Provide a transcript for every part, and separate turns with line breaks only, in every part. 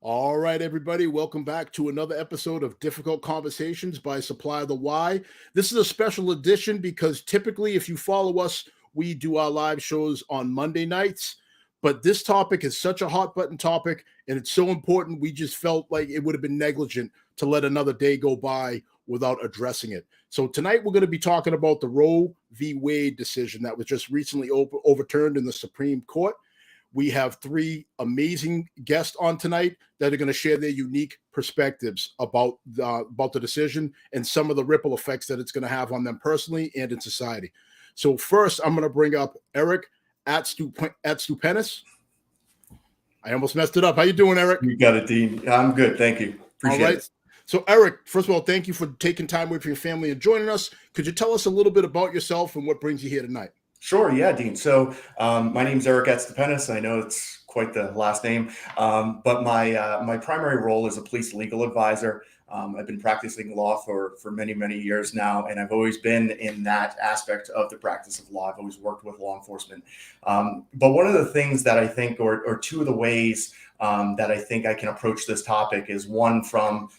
All right, everybody, welcome back to another episode of Difficult Conversations by Supply the Why. This is a special edition because typically, if you follow us, we do our live shows on Monday nights. But this topic is such a hot button topic and it's so important, we just felt like it would have been negligent to let another day go by without addressing it. So tonight, we're going to be talking about the Roe v. Wade decision that was just recently overturned in the Supreme Court. We have three amazing guests on tonight that are going to share their unique perspectives about the decision and some of the ripple effects that it's going to have on them personally and in society. So first, I'm going to bring up Eric Atstupenas. I almost messed it up. How you doing, Eric?
You got it, Dean. I'm good. Thank you. Appreciate it.
So Eric, first of all, thank you for taking time away from your family and joining us. Could you tell us a little bit about yourself and what brings you here tonight?
Sure. Yeah, Dean. So my name is Eric Atstupenas. I know it's quite the last name, but my primary role is a police legal advisor. I've been practicing law for many, many years now, and I've always been in that aspect of the practice of law. I've always worked with law enforcement. But one of the things that I think, or two of the ways that I think I can approach this topic is one from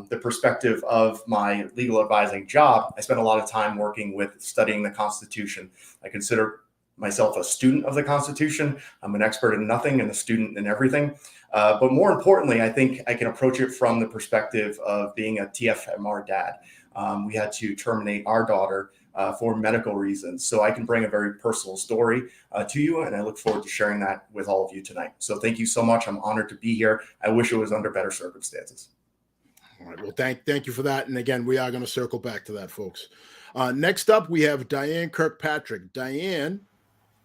the perspective of my legal advising job. I spend a lot of time working with studying the Constitution. I consider myself a student of the Constitution. I'm an expert in nothing and a student in everything. But more importantly, I think I can approach it from the perspective of being a TFMR dad. We had to terminate our daughter for medical reasons. So I can bring a very personal story to you, and I look forward to sharing that with all of you tonight. So thank you so much. I'm honored to be here. I wish it was under better circumstances.
All right. Well, thank you for that. And again, we are going to circle back to that, folks. Next up, we have Diane Kirkpatrick. Diane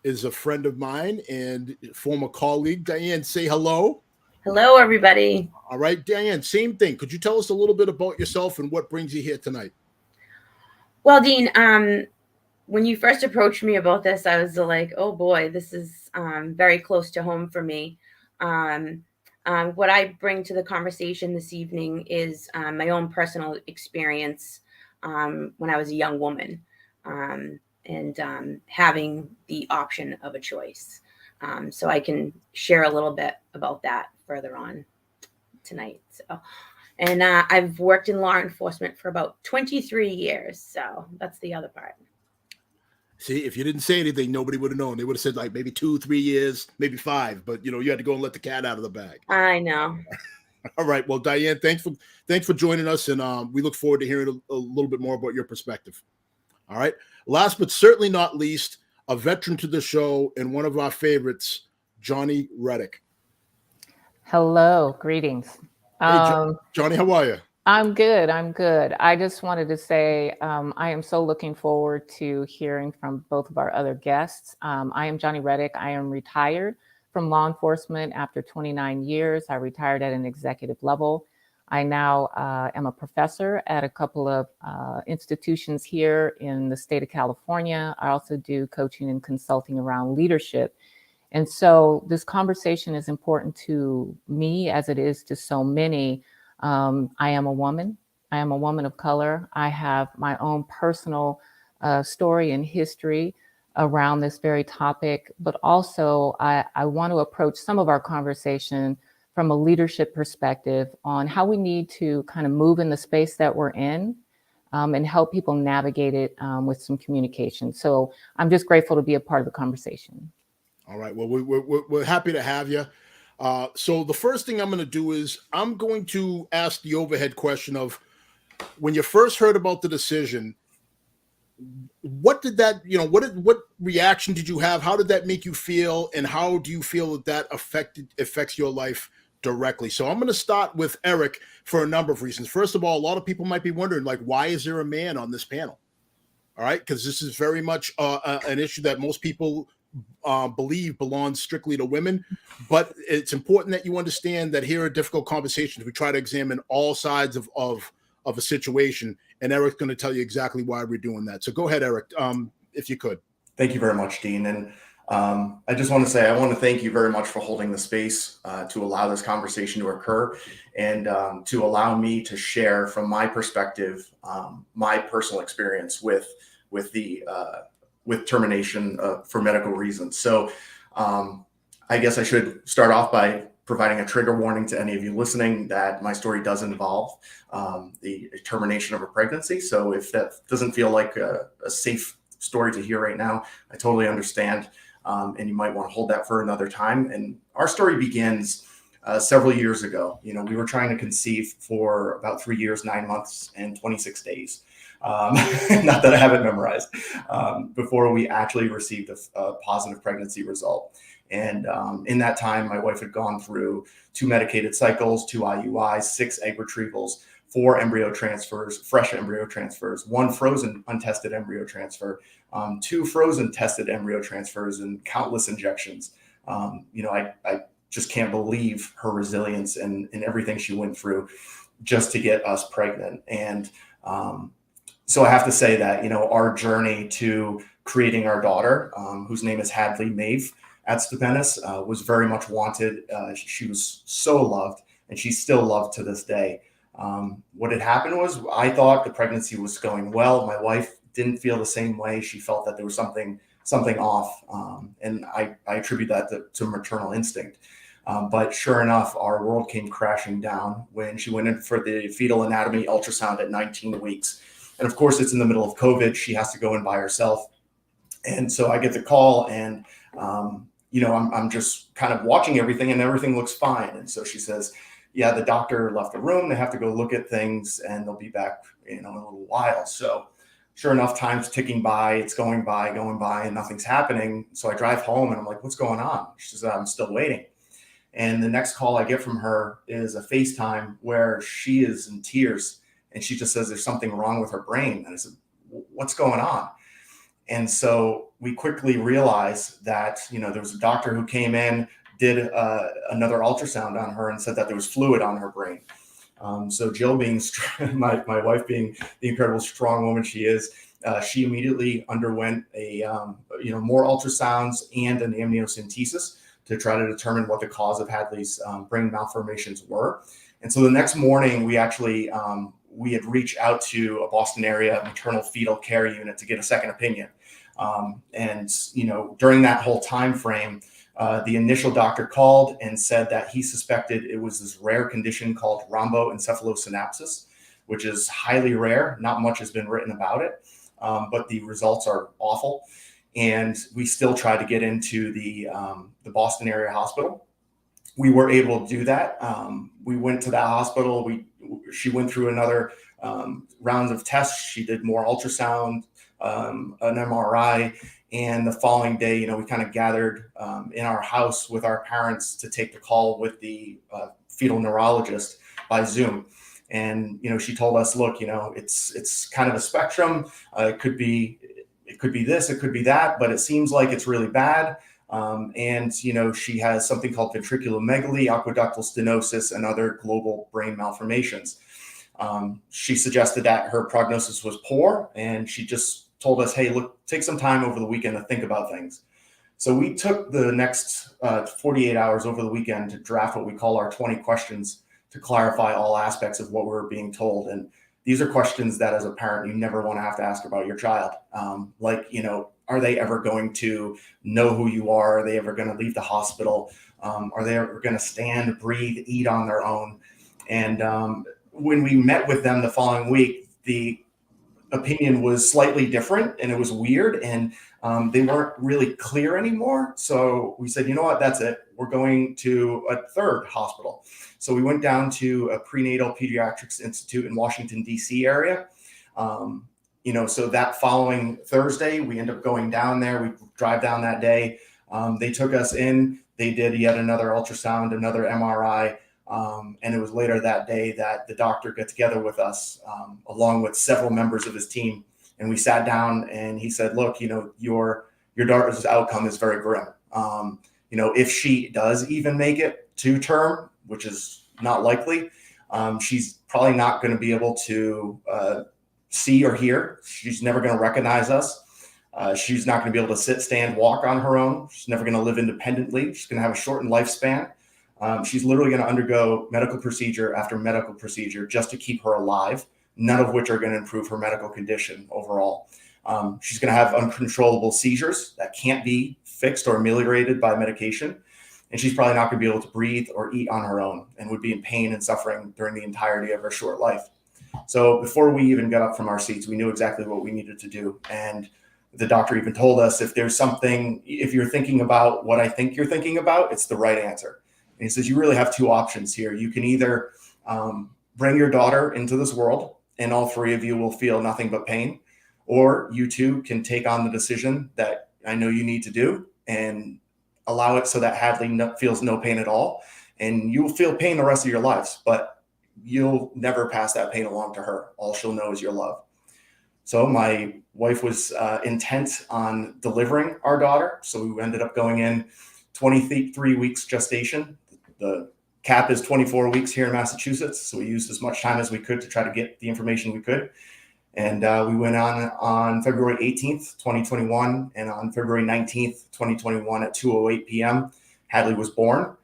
is a friend of mine and former colleague. Diane, say hello.
Hello, everybody.
All right, Diane, same thing. Could you tell us a little bit about yourself and what brings you here tonight?
Well, Dean, when you first approached me about this, I was like, oh boy, this is very close to home for me. What I bring to the conversation this evening is my own personal experience when I was a young woman and having the option of a choice. So I can share a little bit about that further on tonight. And I've worked in law enforcement for about 23 years. So that's the other part.
See, if you didn't say anything, nobody would have known. They would have said like maybe 2-3 years, maybe 5. But, you had to go and let the cat out of the bag.
I know.
All right. Well, Diane, thanks for joining us. And we look forward to hearing a little bit more about your perspective. All right. Last but certainly not least, a veteran to the show and one of our favorites, Jonni Reddick.
Hello, greetings.
Hey, Jonni, how are you?
I'm good. I just wanted to say I am so looking forward to hearing from both of our other guests. I am Jonni Reddick. I am retired from law enforcement after 29 years. I retired at an executive level. I now am a professor at a couple of institutions here in the state of California. I also do coaching and consulting around leadership. And so this conversation is important to me as it is to so many. I am a woman. I am a woman of color. I have my own personal story and history around this very topic, but also I want to approach some of our conversation from a leadership perspective on how we need to kind of move in the space that we're in and help people navigate it with some communication. So I'm just grateful to be a part of the conversation.
All right. Well, we're happy to have you. So the first thing I'm going to do is I'm going to ask the overhead question of when you first heard about the decision, what did that, what reaction did you have? How did that make you feel? And how do you feel that affects your life directly? So I'm going to start with Eric for a number of reasons. First of all, a lot of people might be wondering, like, why is there a man on this panel? All right. Because this is very much an issue that most people believe belongs strictly to women, but it's important that you understand that here are difficult conversations. We try to examine all sides of a situation, and Eric's going to tell you exactly why we're doing that. So go ahead, Eric, if you could.
Thank you very much, Dean. And I just want to say I want to thank you very much for holding the space to allow this conversation to occur and to allow me to share from my perspective my personal experience with termination for medical reasons. So I guess I should start off by providing a trigger warning to any of you listening that my story does involve the termination of a pregnancy. So if that doesn't feel like a safe story to hear right now, I totally understand. And you might want to hold that for another time. And our story begins several years ago. You know, we were trying to conceive for about 3 years, 9 months, and 26 days. Not that I have it memorized, before we actually received a positive pregnancy result. And in that time, my wife had gone through 2 medicated cycles, 2 IUIs, 6 egg retrievals, 4 embryo transfers, fresh embryo transfers, 1 frozen untested embryo transfer, 2 frozen tested embryo transfers, and countless injections. You know, I just can't believe her resilience and everything she went through just to get us pregnant. And so I have to say that, you know, our journey to creating our daughter, whose name is Hadley Maeve Atstupenas, was very much wanted. She was so loved, and she's still loved to this day. What had happened was, I thought the pregnancy was going well. My wife didn't feel the same way. She felt that there was something off, and I attribute that to maternal instinct. But sure enough, our world came crashing down when she went in for the fetal anatomy ultrasound at 19 weeks. And of course, it's in the middle of COVID. She has to go in by herself. And so I get the call, and you know, I'm just kind of watching everything, and everything looks fine. And so she says, yeah, the doctor left the room. They have to go look at things, and they'll be back, you know, in a little while. So sure enough, time's ticking by. It's going by, and nothing's happening. So I drive home, and I'm like, what's going on? She says, I'm still waiting. And the next call I get from her is a FaceTime where she is in tears, and she just says there's something wrong with her brain. And I said, what's going on? And so we quickly realized that, you know, there was a doctor who came in, did another ultrasound on her, and said that there was fluid on her brain. So Jill, being my wife, being the incredible strong woman she is, she immediately underwent more ultrasounds and an amniocentesis to try to determine what the cause of Hadley's brain malformations were. And so the next morning, we actually we had reached out to a Boston area maternal fetal care unit to get a second opinion. And you know, during that whole time frame, the initial doctor called and said that he suspected it was this rare condition called rhomboencephalosynapsis, which is highly rare. Not much has been written about it, but the results are awful. And we still tried to get into the Boston area hospital. We were able to do that. We went to that hospital. She went through another round of tests. She did more ultrasound, an MRI. And the following day, you know, we kind of gathered in our house with our parents to take the call with the fetal neurologist by Zoom. And, you know, she told us, look, you know, it's kind of a spectrum. It could be this, it could be that, but it seems like it's really bad. And, you know, she has something called ventriculomegaly, aqueductal stenosis, and other global brain malformations. She suggested that her prognosis was poor, and she just told us, hey, look, take some time over the weekend to think about things. So we took the next 48 hours over the weekend to draft what we call our 20 questions to clarify all aspects of what we're being told. And these are questions that as a parent, you never want to have to ask about your child. Like, you know, are they ever going to know who you are? Are they ever going to leave the hospital? Are they ever going to stand, breathe, eat on their own? And when we met with them the following week, the opinion was slightly different, and it was weird, and they weren't really clear anymore. So we said, you know what, that's it. We're going to a third hospital. So we went down to a prenatal pediatrics institute in Washington, D.C. area. You know, so that following Thursday, we ended up going down there. We drive down that day. They took us in. They did yet another ultrasound, another MRI. And it was later that day that the doctor got together with us, along with several members of his team. And we sat down, and he said, look, you know, your daughter's outcome is very grim. You know, if she does even make it to term, which is not likely, she's probably not going to be able to see or hear. She's never going to recognize us. She's not going to be able to sit, stand, walk on her own. She's never going to live independently. She's going to have a shortened lifespan. She's literally going to undergo medical procedure after medical procedure just to keep her alive, none of which are going to improve her medical condition overall. She's going to have uncontrollable seizures that can't be fixed or ameliorated by medication. and she's probably not going to be able to breathe or eat on her own and would be in pain and suffering during the entirety of her short life. So before we even got up from our seats, we knew exactly what we needed to do. And the doctor even told us, if there's something, if you're thinking about what I think you're thinking about, it's the right answer. And he says, you really have two options here. You can either bring your daughter into this world and all three of you will feel nothing but pain, or you two can take on the decision that I know you need to do and allow it so that Hadley feels no pain at all. And you will feel pain the rest of your lives, but you'll never pass that pain along to her. All she'll know is your love. So my wife was intent on delivering our daughter. So we ended up going in 23 weeks gestation. The cap is 24 weeks here in Massachusetts. So we used as much time as we could to try to get the information we could. And we went on February 18th, 2021. And on February 19th, 2021 at 2:08 p.m., Hadley was born.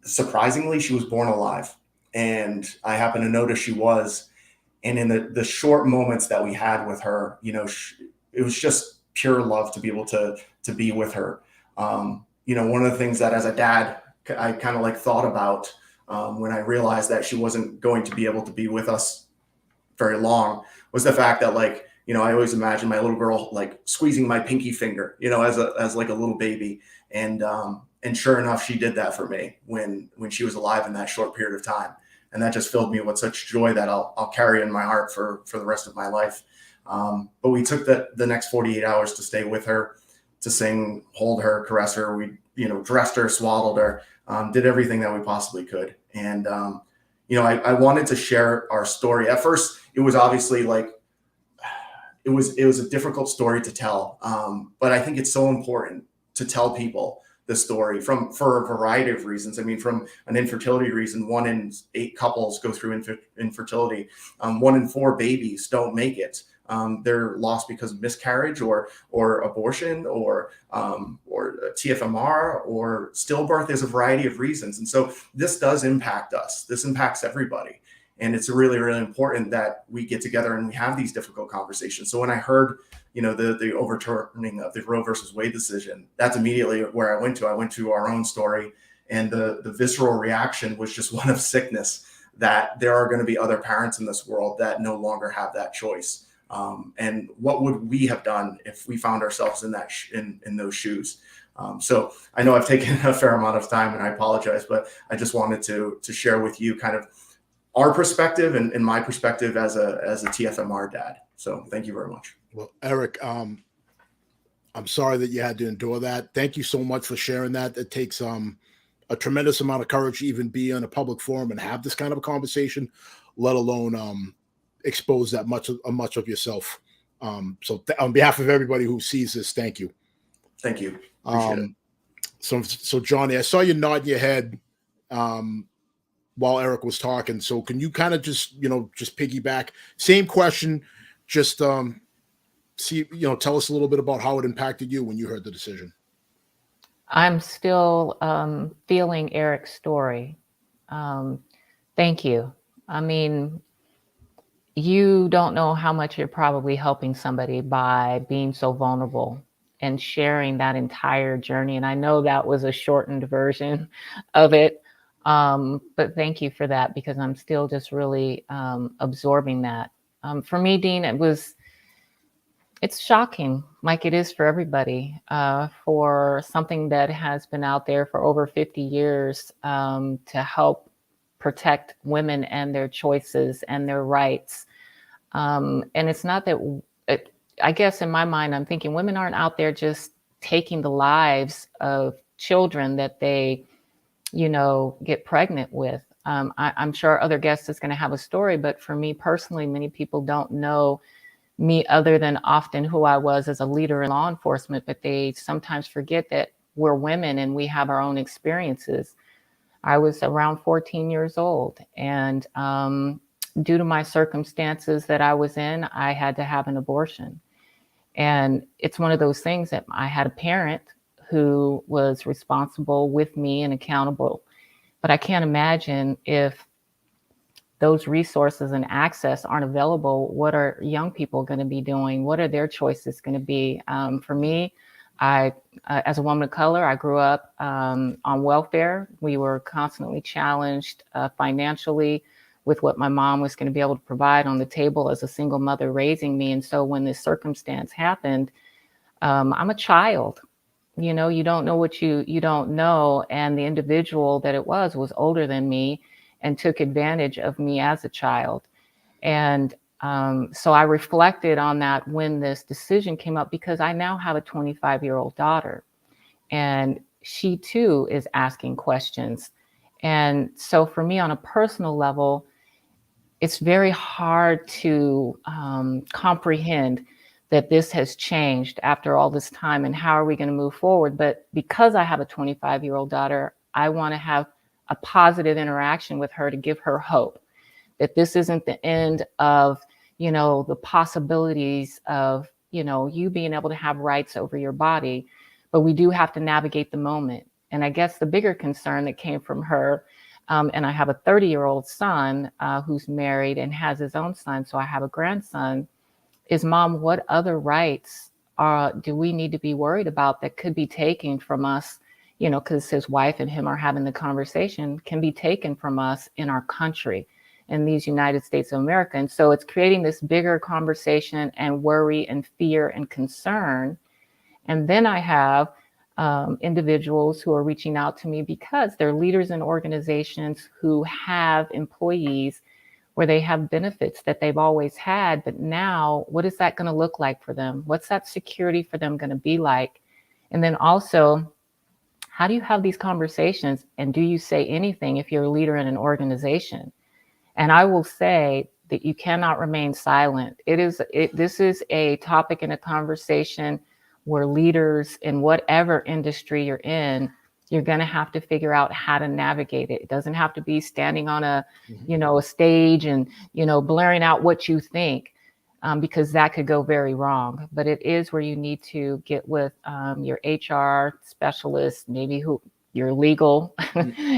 Surprisingly, she was born alive. And I happened to notice she was. And in the short moments that we had with her, you know, it was just pure love to be able to be with her. You know, one of the things that as a dad, I kind of like thought about when I realized that she wasn't going to be able to be with us very long was the fact that, like, you know, I always imagine my little girl like squeezing my pinky finger, you know, as like a little baby. And sure enough, she did that for me when she was alive in that short period of time. And that just filled me with such joy that I'll carry in my heart for the rest of my life. But we took the next 48 hours to stay with her, to sing, hold her, caress her. We, you know, dressed her, swaddled her, did everything that we possibly could. And, you know, I wanted to share our story. At first, it was obviously like, it was a difficult story to tell. But I think it's so important to tell people the story for a variety of reasons. I mean, from an infertility reason, 1 in 8 couples go through infertility. 1 in 4 babies don't make it. They're lost because of miscarriage or abortion or TFMR or stillbirth. There's a variety of reasons. And so this does impact us. This impacts everybody. And it's really, really important that we get together and we have these difficult conversations. So when I heard, you know, the overturning of the Roe versus Wade decision, that's immediately where I went to. I went to our own story, and the visceral reaction was just one of sickness, that there are going to be other parents in this world that no longer have that choice. And what would we have done if we found ourselves in that in those shoes? So I know I've taken a fair amount of time, and I apologize, but I just wanted to share with you kind of our perspective and my perspective as a TFMR dad. So thank you very much.
Well, Eric, I'm sorry that you had to endure that. Thank you so much for sharing that. It takes a tremendous amount of courage to even be in a public forum and have this kind of a conversation, let alone expose that much of yourself. So on behalf of everybody who sees this, thank you.
Thank you. Appreciate it.
So Jonni, I saw you nod your head while Eric was talking. So can you kind of just piggyback? Same question, just tell us a little bit about how it impacted you when you heard the decision.
I'm still feeling Eric's story. Thank you. I mean, you don't know how much you're probably helping somebody by being so vulnerable and sharing that entire journey. And I know that was a shortened version of it. But thank you for that, because I'm still just really absorbing that. For me, Dean, it's shocking, like it is for everybody, for something that has been out there for over 50 years to help protect women and their choices and their rights. And it's not that, I guess in my mind, I'm thinking women aren't out there just taking the lives of children that they get pregnant with. I'm sure other guests is going to have a story, but for me personally, many people don't know me other than often who I was as a leader in law enforcement, but they sometimes forget that we're women and we have our own experiences. I was around 14 years old, and due to my circumstances that I was in, I had to have an abortion. And it's one of those things that I had a parent who was responsible with me and accountable. But I can't imagine if those resources and access aren't available, what are young people going to be doing? What are their choices going to be? For me, As a woman of color, I grew up on welfare. We were constantly challenged financially with what my mom was going to be able to provide on the table as a single mother raising me. And so when this circumstance happened, I'm a child. You know, you don't know what you don't know. And the individual that it was older than me and took advantage of me as a child. And so I reflected on that when this decision came up, because I now have a 25-year-old daughter, and she too is asking questions. And so for me, on a personal level, it's very hard to comprehend that this has changed after all this time, and how are we going to move forward? But because I have a 25-year-old daughter, I want to have a positive interaction with her to give her hope that this isn't the end of, you know, the possibilities of, you know, you being able to have rights over your body, but we do have to navigate the moment. And I guess the bigger concern that came from her, and I have a 30-year-old son who's married and has his own son, so I have a grandson, is, Mom, what other rights do we need to be worried about that could be taken from us? You know, because his wife and him are having the conversation, can be taken from us in our country, in these United States of America. And so it's creating this bigger conversation and worry and fear and concern. And then I have individuals who are reaching out to me because they're leaders in organizations who have employees where they have benefits that they've always had. But now, what is that going to look like for them? What's that security for them going to be like? And then also, how do you have these conversations? And do you say anything if you're a leader in an organization? And I will say that you cannot remain silent. This is a topic in a conversation where leaders in whatever industry you're in, you're going to have to figure out how to navigate it. It doesn't have to be standing on a, you know, a stage and, you know, blaring out what you think, because that could go very wrong. But it is where you need to get with your HR specialist, maybe your legal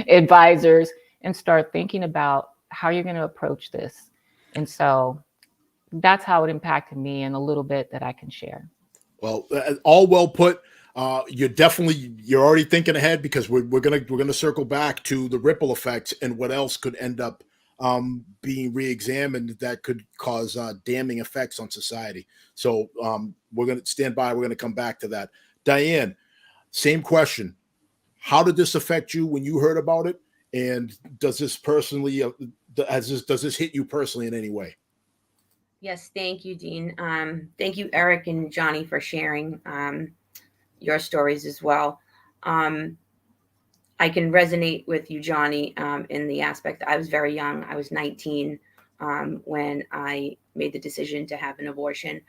advisors, and start thinking about how you're going to approach this. And so that's how it impacted me, and a little bit that I can share.
Well, all well put. You're already thinking ahead, because we're gonna circle back to the ripple effects and what else could end up being re-examined that could cause damning effects on society. So we're gonna stand by. We're gonna come back to that. Diane, same question. How did this affect you when you heard about it? And does this personally, does this hit you personally in any way?
Yes, thank you, Dean. Thank you, Eric and Jonni, for sharing your stories as well. I can resonate with you, Jonni, in the aspect that I was very young. I was 19 when I made the decision to have an abortion.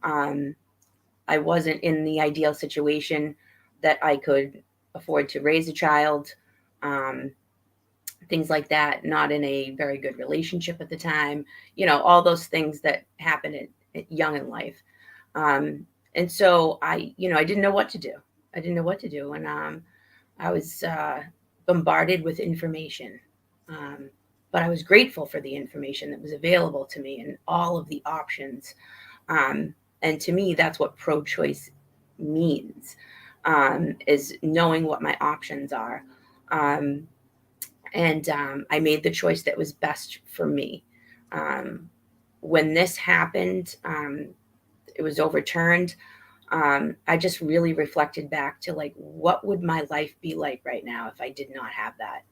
I wasn't in the ideal situation that I could afford to raise a child, things like that, not in a very good relationship at the time, you know, all those things that happen at young in life. And so I didn't know what to do. And I was bombarded with information. But I was grateful for the information that was available to me and all of the options. And to me, that's what pro-choice means, is knowing what my options are. And I made the choice that was best for me. When this happened, it was overturned. I just really reflected back to, like, what would my life be like right now if I did not have that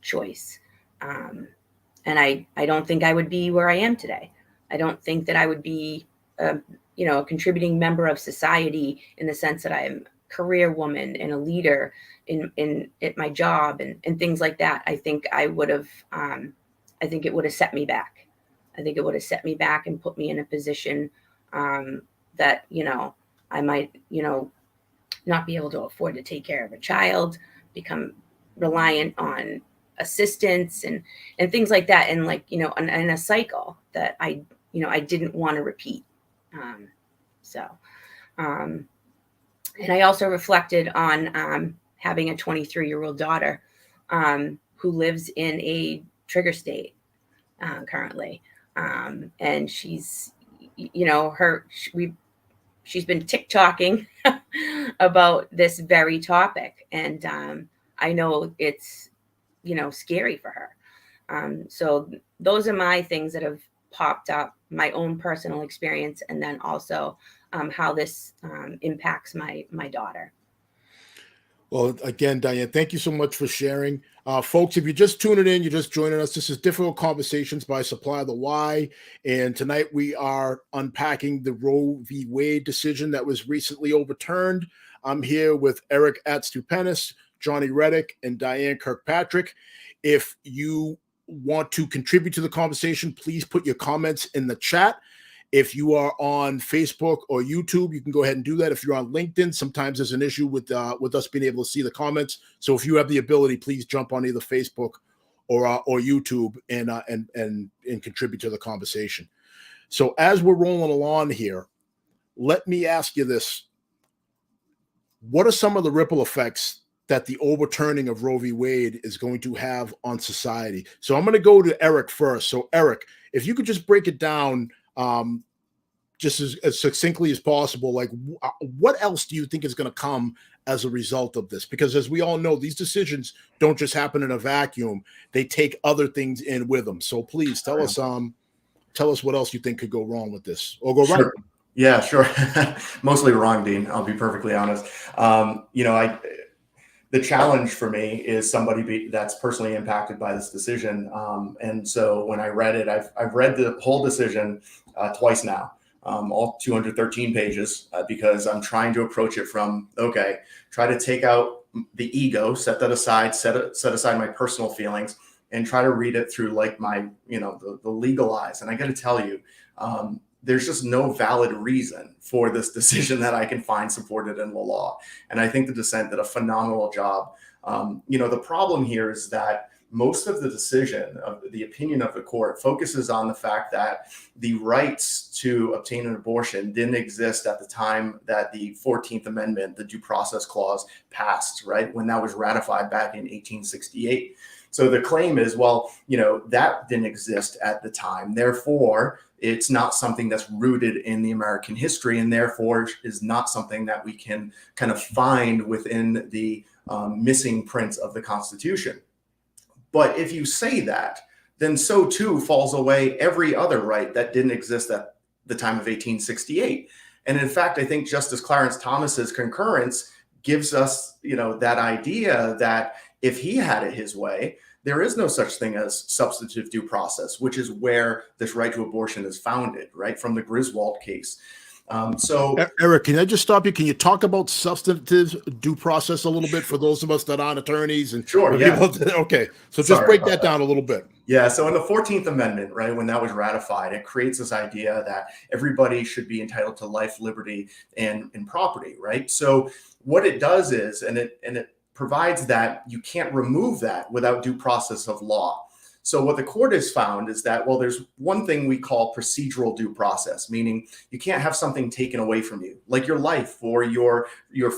choice? And I don't think I would be where I am today. I don't think that I would be, a contributing member of society in the sense that I am a career woman and a leader in at my job and things like that. I think I would have, I think it would have set me back. I think it would have set me back and put me in a position that, I might, not be able to afford to take care of a child, become reliant on assistance and things like that. And in a cycle that I didn't want to repeat. And I also reflected on having a 23-year-old daughter who lives in a trigger state currently. And she's, she's been TikToking about this very topic. And I know it's, scary for her. So those are my things that have popped up, my own personal experience, and then also how this impacts my daughter.
Well, again, Diane, thank you so much for sharing. Folks, if you're just tuning in, you're just joining us, this is Difficult Conversations by Supply the Why. And tonight we are unpacking the Roe v. Wade decision that was recently overturned. I'm here with Eric Atstupenas, Jonni Reddick, and Diane Kirkpatrick. If you want to contribute to the conversation, please put your comments in the chat. If you are on Facebook or YouTube, you can go ahead and do that. If you're on LinkedIn, sometimes there's an issue with us being able to see the comments. So if you have the ability, please jump on either Facebook or YouTube and contribute to the conversation. So as we're rolling along here, let me ask you this. What are some of the ripple effects that the overturning of Roe v. Wade is going to have on society? So I'm going to go to Eric first. So Eric, if you could just break it down just as succinctly as possible, like what else do you think is going to come as a result of this? Because as we all know, these decisions don't just happen in a vacuum. They take other things in with them. So please tell us what else you think could go wrong with this or go right.
Yeah, sure. Mostly wrong, Dean. I'll be perfectly honest. The challenge for me is somebody that's personally impacted by this decision. And so when I read it, I've read the whole decision twice now, all 213 pages, because I'm trying to approach it from, try to take out the ego, set that aside, set aside my personal feelings, and try to read it through like my, the legal eyes. And I got to tell you, there's just no valid reason for this decision that I can find supported in the law. And I think the dissent did a phenomenal job. The problem here is that most of the decision of the opinion of the court focuses on the fact that the rights to obtain an abortion didn't exist at the time that the 14th Amendment, the Due Process Clause, passed, right? When that was ratified back in 1868. So the claim is, that didn't exist at the time. Therefore, it's not something that's rooted in the American history, and therefore is not something that we can kind of find within the missing prints of the Constitution. But if you say that, then so too falls away every other right that didn't exist at the time of 1868. And in fact, I think Justice Clarence Thomas's concurrence gives us, that idea that if he had it his way, there is no such thing as substantive due process, which is where this right to abortion is founded, right, from the Griswold case. So,
Eric, can I just stop you? Can you talk about substantive due process a little bit for those of us that aren't attorneys? And
sure, yeah.
Okay, so just break that down a little bit.
Yeah, so in the 14th Amendment, right, when that was ratified, it creates this idea that everybody should be entitled to life, liberty, and property, right? So what it does is, and it provides that you can't remove that without due process of law. So what the court has found is that, there's one thing we call procedural due process, meaning you can't have something taken away from you, like your life or your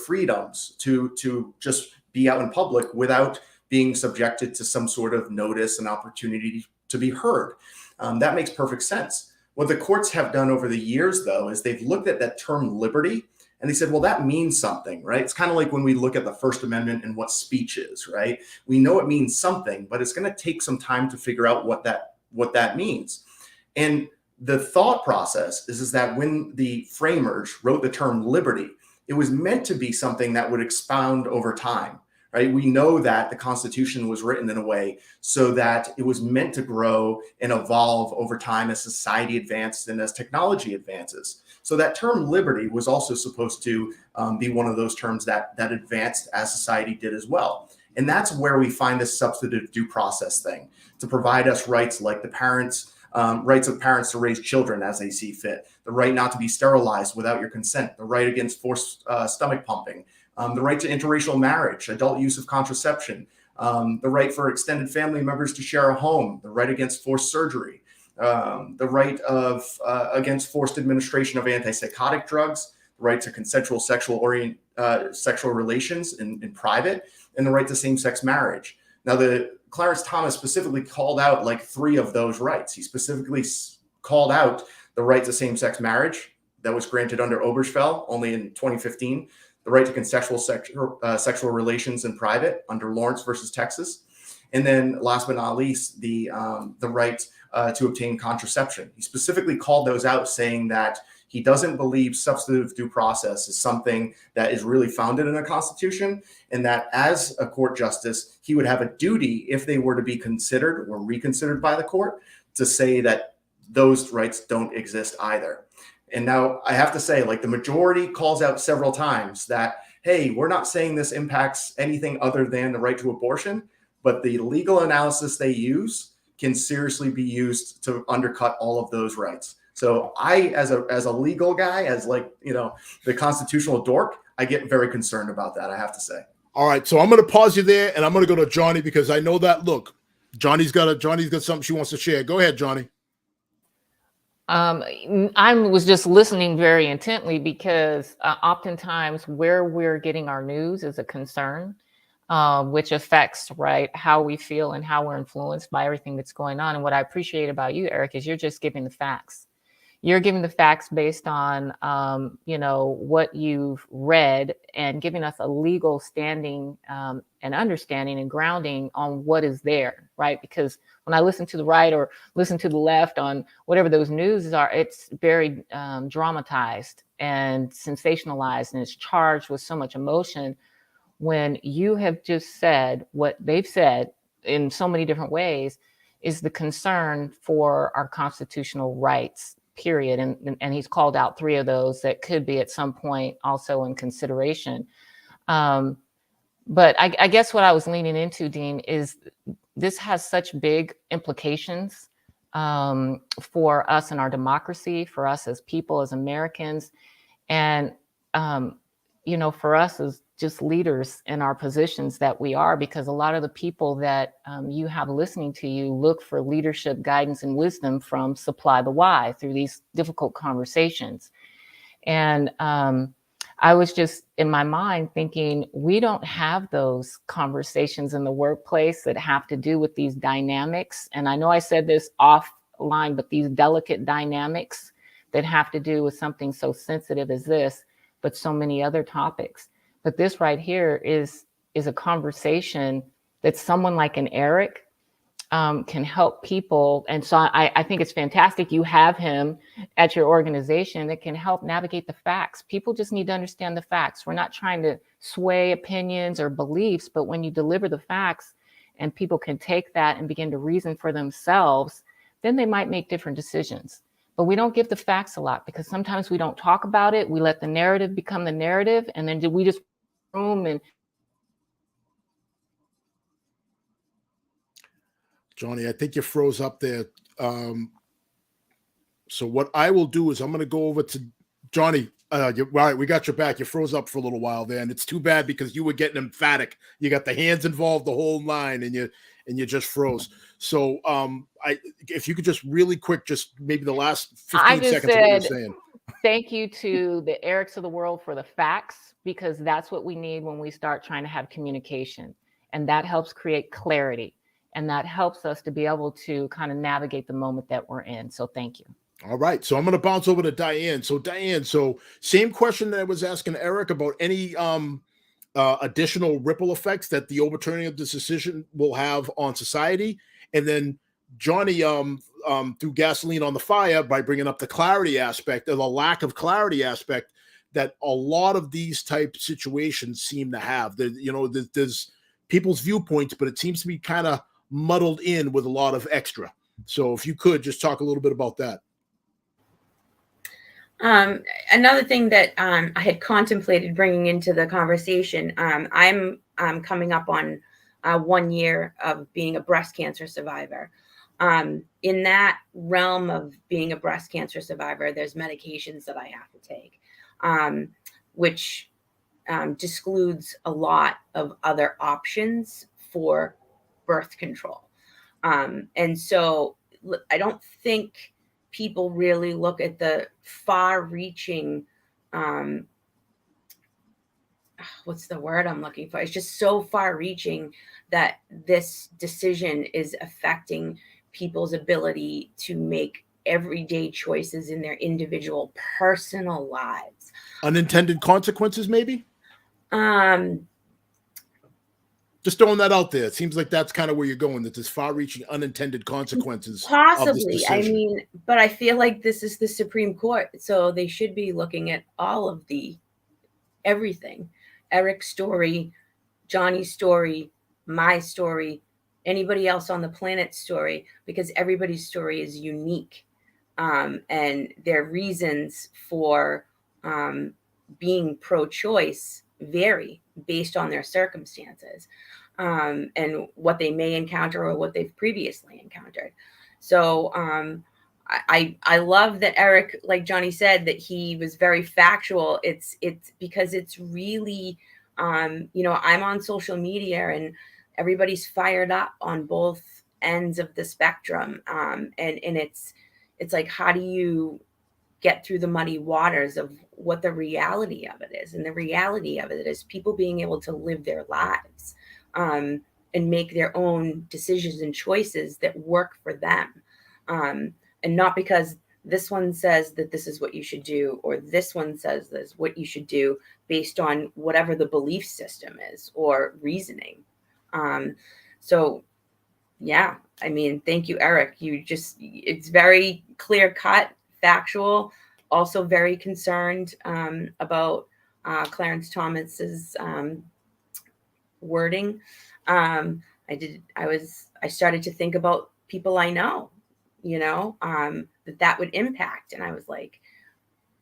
freedoms to just be out in public without being subjected to some sort of notice and opportunity to be heard. That makes perfect sense. What the courts have done over the years, though, is they've looked at that term liberty and they said, that means something, right? It's kind of like when we look at the First Amendment and what speech is, right? We know it means something, but it's going to take some time to figure out what that means. And the thought process is that when the framers wrote the term liberty, it was meant to be something that would expound over time, right? We know that the Constitution was written in a way so that it was meant to grow and evolve over time as society advanced and as technology advances. So that term liberty was also supposed to be one of those terms that advanced as society did as well. And that's where we find this substantive due process thing to provide us rights like the rights of parents to raise children as they see fit, the right not to be sterilized without your consent, the right against forced stomach pumping, the right to interracial marriage, adult use of contraception, the right for extended family members to share a home, the right against forced surgery, the right against forced administration of antipsychotic drugs, the right to consensual sexual relations in private, and the right to same-sex marriage. Now, the Clarence Thomas specifically called out like 3 of those rights. He specifically called out the right to same-sex marriage that was granted under Obergefell only in 2015, the right to consensual sexual relations in private under Lawrence versus Texas. And then last but not least, the right to obtain contraception. He specifically called those out, saying that he doesn't believe substantive due process is something that is really founded in a constitution, and that as a court justice, he would have a duty, if they were to be considered or reconsidered by the court, to say that those rights don't exist either. And now I have to say, like, the majority calls out several times that, hey, we're not saying this impacts anything other than the right to abortion, but the legal analysis they use can seriously be used to undercut all of those rights. So I, as a legal guy, as the constitutional dork, I get very concerned about that, I have to say.
All right, so I'm going to pause you there, and I'm going to go to Jonni, because I know that, look, Johnny's got something she wants to share. Go ahead, Jonni.
I was just listening very intently, because oftentimes where we're getting our news is a concern, which affects, right, how we feel and how we're influenced by everything that's going on. And what I appreciate about you, Eric, is you're just giving the facts. You're giving the facts based on, what you've read, and giving us a legal standing and understanding and grounding on what is there, right? Because when I listen to the right or listen to the left on whatever those news are, it's very dramatized and sensationalized, and it's charged with so much emotion, when you have just said what they've said in so many different ways is the concern for our constitutional rights, period. And he's called out 3 of those that could be at some point also in consideration. But I guess what I was leaning into, Dean, is this has such big implications for us and our democracy, for us as people, as Americans, and, for us as just leaders in our positions that we are, because a lot of the people that you have listening to you look for leadership, guidance, and wisdom from Supply the Why through these difficult conversations. And I was just in my mind thinking, we don't have those conversations in the workplace that have to do with these dynamics. And I know I said this offline, but these delicate dynamics that have to do with something so sensitive as this, but so many other topics. But this right here is a conversation that someone like an Eric can help people. And so I think it's fantastic you have him at your organization that can help navigate the facts. People just need to understand the facts. We're not trying to sway opinions or beliefs, but when you deliver the facts and people can take that and begin to reason for themselves, then they might make different decisions. But we don't give the facts a lot, because sometimes we don't talk about it. We let the narrative become the narrative, and then we just room and
Jonni, I think you froze up there. So what I will do is I'm going to go over to Jonni. All right, we got your back. You froze up for a little while there, and it's too bad because you were getting emphatic. You got the hands involved, the whole line, and you just froze. So if you could just really quick, just maybe the last 15 seconds of what you're saying.
Thank you to the Erics of the world for the facts, because that's what we need when we start trying to have communication. And that helps create clarity. And that helps us to be able to kind of navigate the moment that we're in. So thank you.
All right. So I'm going to bounce over to Diane. So Diane, same question that I was asking Eric about any additional ripple effects that the overturning of this decision will have on society. And then Jonni threw gasoline on the fire by bringing up the clarity aspect, or the lack of clarity aspect that a lot of these type situations seem to have. There's people's viewpoints, but it seems to be kind of muddled in with a lot of extra. So if you could just talk a little bit about that.
Another thing that I had contemplated bringing into the conversation, I'm coming up on 1 year of being a breast cancer survivor. In that realm of being a breast cancer survivor, there's medications that I have to take, which excludes a lot of other options for birth control. And so I don't think people really look at the far-reaching, what's the word I'm looking for? It's just so far-reaching that this decision is affecting people's ability to make everyday choices in their individual personal lives.
Unintended consequences, maybe? Just throwing that out there. It seems like that's kind of where you're going, that there's far-reaching unintended consequences of this
Possibly. I
decision.
mean, but I feel like this is the Supreme Court, so they should be looking at all of everything. Eric's story, Jonni's story, my story, anybody else on the planet's story, because everybody's story is unique. And their reasons for being pro-choice vary based on their circumstances, and what they may encounter or what they've previously encountered. So I love that Eric, like Jonni said, that he was very factual. It's because it's really, you know, I'm on social media and everybody's fired up on both ends of the spectrum. And it's like, how do you get through the muddy waters of what the reality of it is? And the reality of it is people being able to live their lives, and make their own decisions and choices that work for them. And not because this one says that this is what you should do, or this one says this is what you should do based on whatever the belief system is or reasoning. So yeah, I mean, thank you, Eric. It's very clear cut, factual, also very concerned about Clarence Thomas's wording. I started to think about people I know, you know, that would impact. And I was like,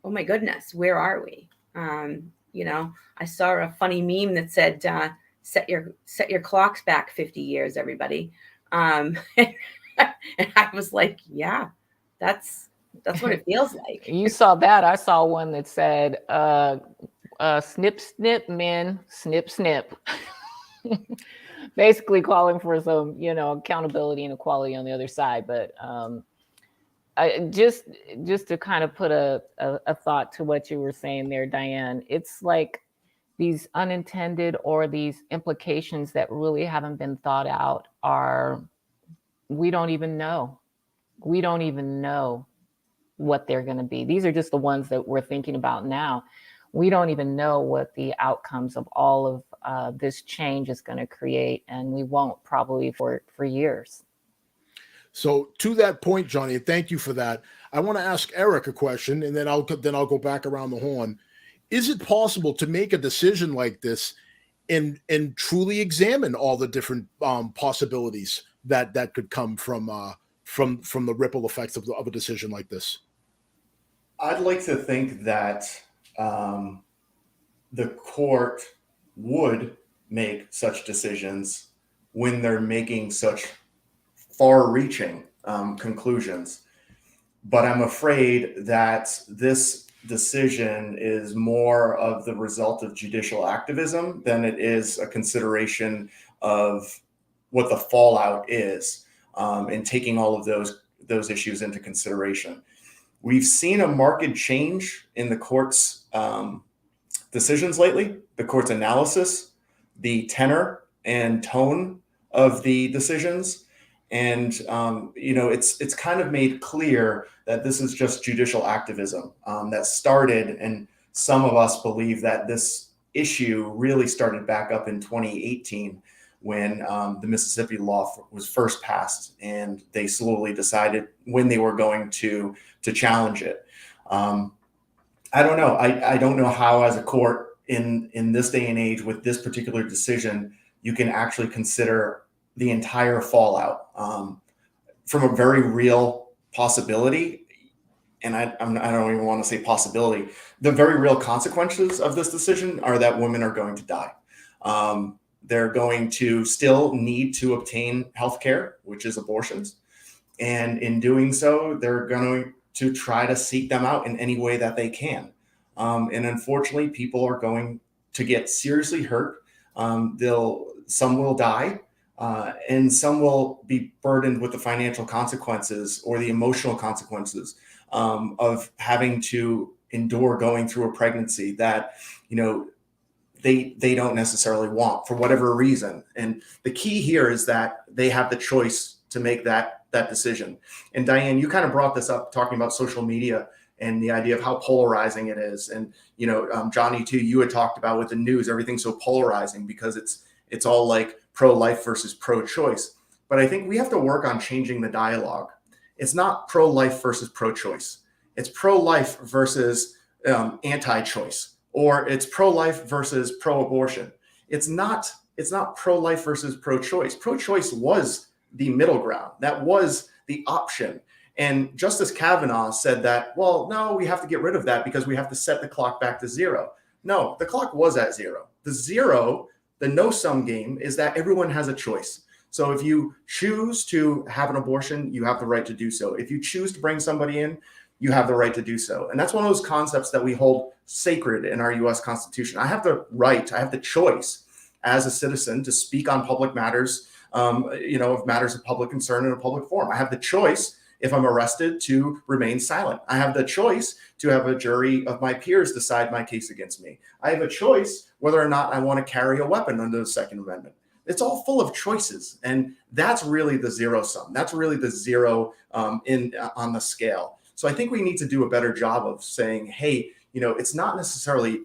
oh my goodness, where are we? You know, I saw a funny meme that said, set your clocks back 50 years, everybody. And I was like, yeah, that's what it feels like.
You saw that. I saw one that said, snip, snip, men, snip, snip. Basically calling for some, you know, accountability and equality on the other side. But just to kind of put a thought to what you were saying there, Diane, it's like these unintended or these implications that really haven't been thought out we don't even know. We don't even know what they're going to be. These are just the ones that we're thinking about now. We don't even know what the outcomes of all of this change is going to create, and we won't probably for years.
So to that point, Jonni, thank you for that. I want to ask Eric a question, and then I'll go back around the horn. Is it possible to make a decision like this and truly examine all the different possibilities that could come from the ripple effects of a decision like this?
I'd like to think that the court would make such decisions when they're making such far-reaching conclusions. But I'm afraid that this decision is more of the result of judicial activism than it is a consideration of what the fallout is, and taking all of those issues into consideration. We've seen a marked change in the court's decisions lately, the court's analysis, the tenor and tone of the decisions. And, you know, it's kind of made clear that this is just judicial activism that started. And some of us believe that this issue really started back up in 2018 when the Mississippi law was first passed, and they slowly decided when they were going to challenge it. I don't know. I don't know how, as a court in this day and age with this particular decision, you can actually consider the entire fallout from a very real possibility. And I don't even want to say possibility. The very real consequences of this decision are that women are going to die. They're going to still need to obtain health care, which is abortions. And in doing so, they're going to try to seek them out in any way that they can. And unfortunately, people are going to get seriously hurt. Some will die, and some will be burdened with the financial consequences or the emotional consequences of having to endure going through a pregnancy that, you know, they don't necessarily want for whatever reason. And the key here is that they have the choice to make that decision. And Diane, you kind of brought this up talking about social media and the idea of how polarizing it is. And, Jonni, too, you had talked about with the news, everything's so polarizing because it's all like pro-life versus pro-choice. But I think we have to work on changing the dialogue. It's not pro-life versus pro-choice. It's pro-life versus anti-choice, or it's pro-life versus pro-abortion. It's not pro-life versus pro-choice. Pro-choice was the middle ground. That was the option. And Justice Kavanaugh said that, well, no, we have to get rid of that because we have to set the clock back to zero. No, the clock was at zero. The no-sum game is that everyone has a choice. So if you choose to have an abortion, you have the right to do so. If you choose to bring somebody in, you have the right to do so. And that's one of those concepts that we hold sacred in our U.S. Constitution. I have the right, I have the choice as a citizen to speak on public matters, of matters of public concern in a public forum. I have the choice, if I'm arrested, to remain silent. I have the choice to have a jury of my peers decide my case against me. I have a choice whether or not I want to carry a weapon under the Second Amendment. It's all full of choices. And that's really the zero sum. That's really the zero on the scale. So I think we need to do a better job of saying, hey, it's not necessarily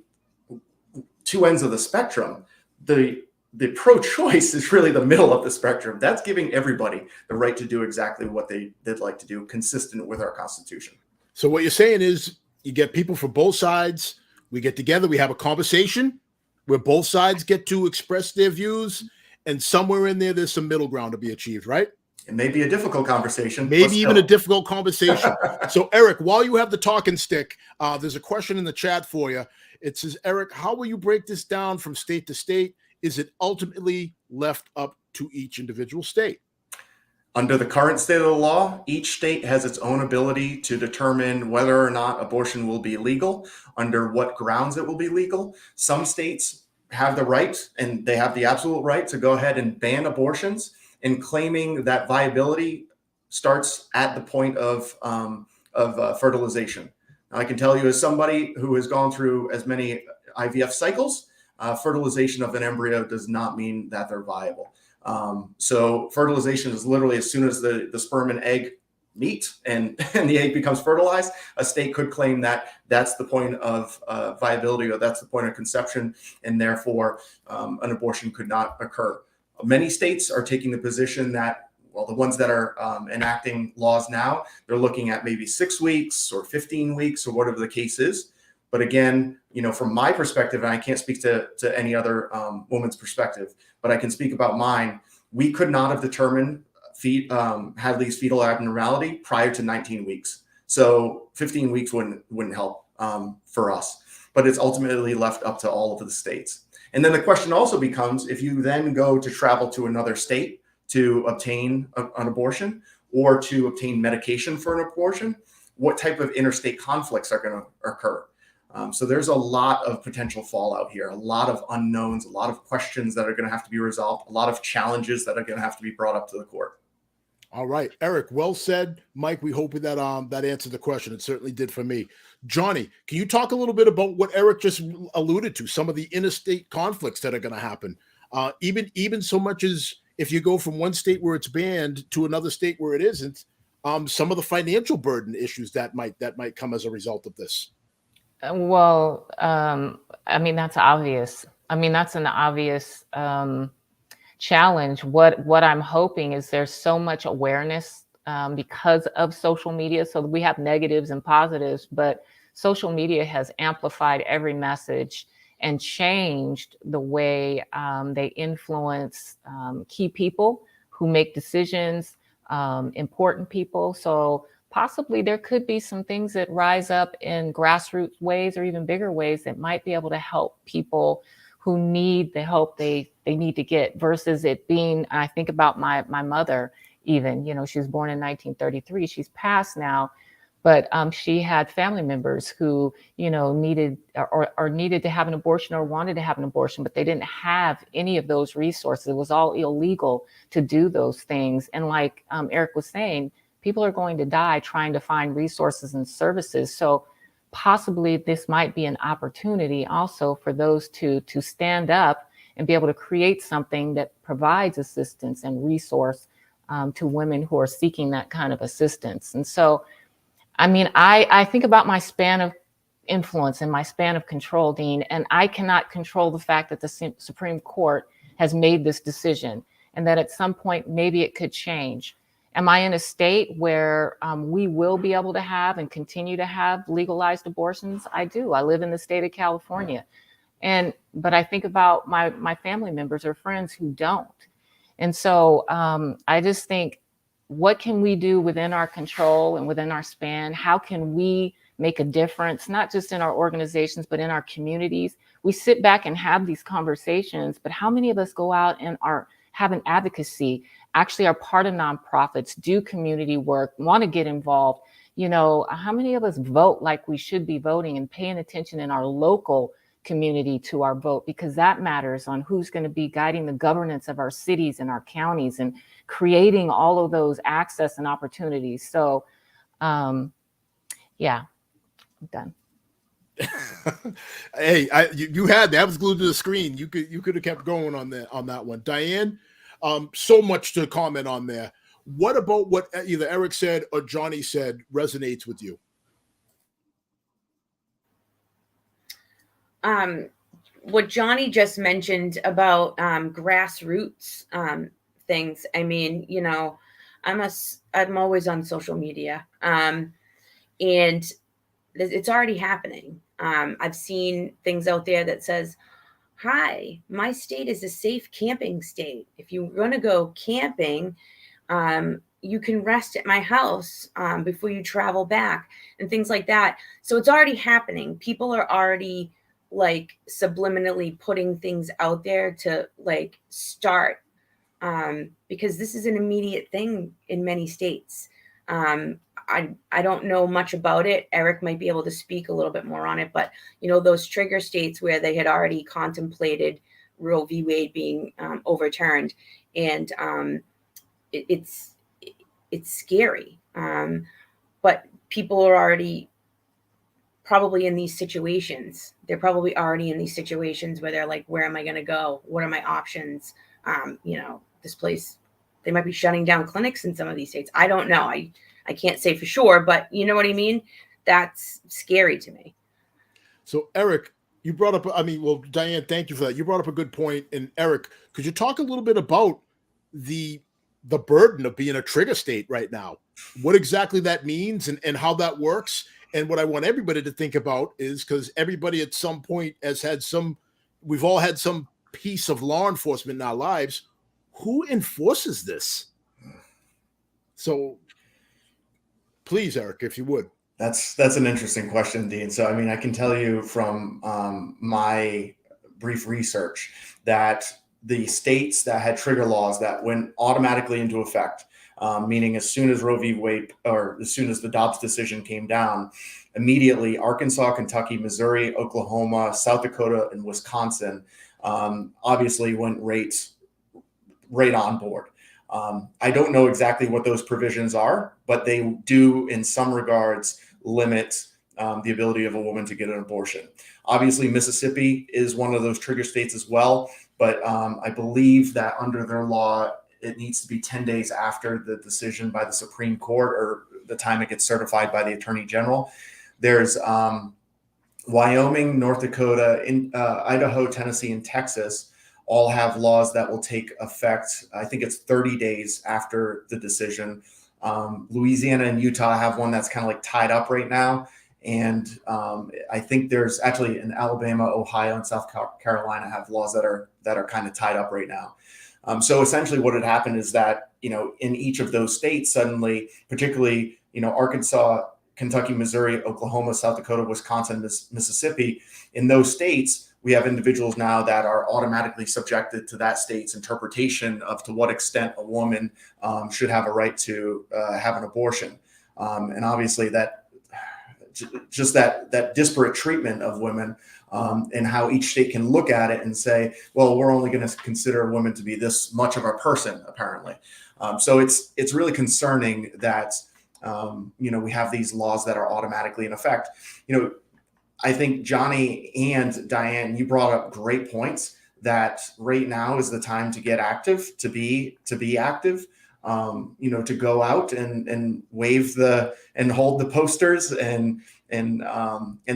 two ends of the spectrum. The pro-choice is really the middle of the spectrum. That's giving everybody the right to do exactly what they'd like to do, consistent with our Constitution.
So what you're saying is you get people from both sides. We get together. We have a conversation where both sides get to express their views. And somewhere in there, there's some middle ground to be achieved, right?
It may be a difficult conversation.
Maybe even a difficult conversation. So, Eric, while you have the talking stick, there's a question in the chat for you. It says, Eric, how will you break this down from state to state? Is it ultimately left up to each individual state?
Under the current state of the law, each state has its own ability to determine whether or not abortion will be legal, under what grounds it will be legal. Some states have the right, and they have the absolute right, to go ahead and ban abortions, and claiming that viability starts at the point of fertilization. Now, I can tell you, as somebody who has gone through as many IVF cycles, fertilization of an embryo does not mean that they're viable. So fertilization is literally as soon as the sperm and egg meet and the egg becomes fertilized, a state could claim that that's the point of viability, or that's the point of conception, and therefore an abortion could not occur. Many states are taking the position that, well, the ones that are enacting laws now, they're looking at maybe 6 weeks or 15 weeks or whatever the case is. But again, from my perspective, and I can't speak to any other woman's perspective, but I can speak about mine, we could not have determined Hadley's fetal abnormality prior to 19 weeks. So 15 weeks wouldn't help for us, but it's ultimately left up to all of the states. And then the question also becomes, if you then go to travel to another state to obtain an abortion or to obtain medication for an abortion, what type of interstate conflicts are going to occur? So there's a lot of potential fallout here, a lot of unknowns, a lot of questions that are going to have to be resolved, a lot of challenges that are going to have to be brought up to the court.
All right, Eric, well said. Mike, we hope that answered the question. It certainly did for me. Jonni, can you talk a little bit about what Eric just alluded to, some of the interstate conflicts that are going to happen? Even so much as if you go from one state where it's banned to another state where it isn't, some of the financial burden issues that might come as a result of this.
Well, that's obvious. That's an obvious challenge. What I'm hoping is there's so much awareness because of social media. So we have negatives and positives, but social media has amplified every message and changed the way they influence key people who make decisions, important people. So possibly there could be some things that rise up in grassroots ways or even bigger ways that might be able to help people who need the help they need to get, versus it being, I think about my mother even, she was born in 1933, she's passed now, but she had family members who, needed or needed to have an abortion or wanted to have an abortion, but they didn't have any of those resources. It was all illegal to do those things. And like Eric was saying, people are going to die trying to find resources and services. So possibly this might be an opportunity also for those to stand up and be able to create something that provides assistance and resource to women who are seeking that kind of assistance. And so I mean, I think about my span of influence and my span of control, Dean, and I cannot control the fact that the Supreme Court has made this decision and that at some point maybe it could change. Am I in a state where we will be able to have and continue to have legalized abortions? I do. I live in the state of California. But I think about my family members or friends who don't. And so I just think, what can we do within our control and within our span? How can we make a difference, not just in our organizations, but in our communities? We sit back and have these conversations, but how many of us go out and have an advocacy, actually are part of nonprofits, do community work, want to get involved? You know, how many of us vote like we should be voting and paying attention in our local community to our vote, because that matters on who's going to be guiding the governance of our cities and our counties and creating all of those access and opportunities. So, yeah, I'm done.
Hey, you had that was glued to the screen. You could have kept going on that one, Diane. So much to comment on there. What about what either Eric said or Jonni said resonates with you?
What Jonni just mentioned about grassroots things. I mean, you know, I'm always on social media, and it's already happening. I've seen things out there that says, "Hi, my state is a safe camping state. If you're going to go camping, you can rest at my house before you travel back," and things like that. So it's already happening. People are already like subliminally putting things out there to like start, because this is an immediate thing in many states. I don't know much about it. Eric might be able to speak a little bit more on it, but you know, those trigger states where they had already contemplated Roe v. Wade being overturned, and it's scary. But people are already probably in these situations. They're probably already in these situations where they're like, where am I going to go? What are my options? You know, this place, they might be shutting down clinics in some of these states. I don't know. I can't say for sure, but you know what I mean? That's scary to me.
So Eric, you brought up, Diane, thank you for that. You brought up a good point. And Eric, could you talk a little bit about the burden of being a trigger state right now? What exactly that means and how that works? And what I want everybody to think about is, because everybody at some point we've all had some piece of law enforcement in our lives. Who enforces this? So please, Eric, if you would.
That's an interesting question, Dean. So, I mean, I can tell you from my brief research that the states that had trigger laws that went automatically into effect, meaning as soon as Roe v. Wade, or as soon as the Dobbs decision came down, immediately Arkansas, Kentucky, Missouri, Oklahoma, South Dakota, and Wisconsin obviously went right on board. I don't know exactly what those provisions are, but they do in some regards limit the ability of a woman to get an abortion. Obviously, Mississippi is one of those trigger states as well, but I believe that under their law, it needs to be 10 days after the decision by the Supreme Court or the time it gets certified by the Attorney General. There's Wyoming, North Dakota, Idaho, Tennessee, and Texas all have laws that will take effect. I think it's 30 days after the decision. Louisiana and Utah have one that's kind of like tied up right now. And I think there's actually in Alabama, Ohio, and South Carolina have laws that are kind of tied up right now. So essentially what had happened is that, you know, in each of those states suddenly, particularly, you know, Arkansas, Kentucky, Missouri, Oklahoma, South Dakota, Wisconsin, Mississippi, in those states, we have individuals now that are automatically subjected to that state's interpretation of to what extent a woman should have a right to have an abortion. And obviously that just that disparate treatment of women and how each state can look at it and say, well, we're only going to consider women to be this much of a person, apparently. So it's really concerning that, you know, we have these laws that are automatically in effect. You know, I think Jonni and Diane, you brought up great points that right now is the time to get active, to be active. to go out and wave and hold the posters and